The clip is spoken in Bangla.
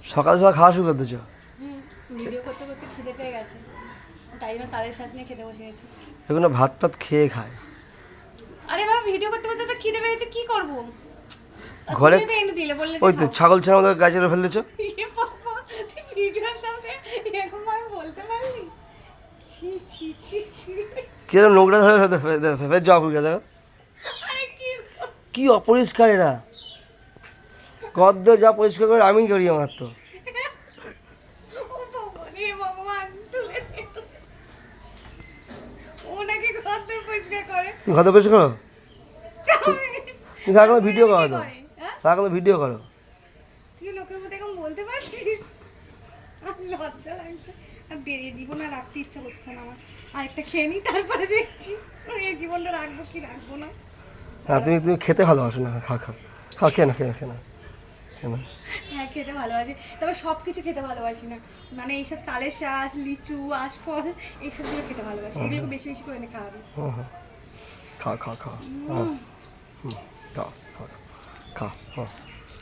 সকাল সকাল খাওয়া শুরু করতেছ? ভিডিও করতে করতে খিদে পেয়ে গেছে, তাই জন্য তালের শ্বাস নিয়ে খেতে বসে গেছি। এগুলো ভাত টাত খেয়ে খায়। আরে বাবা, ভিডিও করতে করতে তো খিদে পেয়ে গেছে, কি করবো? ঘরে তুমি তো এনে দিলে, বললে ওই তো ছাগল ছেনা আমাদের গাছের ফেল দিচ্ছ। ভিডিওর সামনে এরকম ভাবে বলতে পারলি? ছি ছি ছি ছি। কিরম নোংরা ধরে জব হয়ে গেছে। আরে কি অপরিষ্কার এরা, গদ্দর যা পরিষ্কার করে আমি করি আমার তো। ও বাবা রে ভগবান, তুলে দে। ও নাকি ঘর পরিষ্কার করে। তুমি ঘর পরিষ্কার করো? তুমি কাকে ভিডিও করো তো? হ্যাঁ? কাকে ভিডিও করো? তুই লোকের মধ্যে এখন বলতে পারছিস? আমার লজ্জা লাগছে, আর বেরিয়ে জীবনে রাখতে ইচ্ছা করছে না আমার। আরেকটা খেয়ে নিই, তারপরে দেখছি এই জীবনটা রাখবো কি রাখবো না। হ্যাঁ তুমি তুমি খেতে ভালোবাসো না, খা খা খা, খেয়ে না খেয়ে না খেয়ে না খেয়ে না। হ্যাঁ খেতে ভালোবাসি, তবে সব কিছু খেতে ভালোবাসি না। মানে এইসব তালের শাঁস, লিচু, আশফল এইসবগুলো খেতে ভালোবাসি। এগুলো বেশি বেশি করে এনে খাওয়াবি। হ্যাঁ হ্যাঁ, খা খা খা, হ্যাঁ হুম, খা খা খা, হ্যাঁ।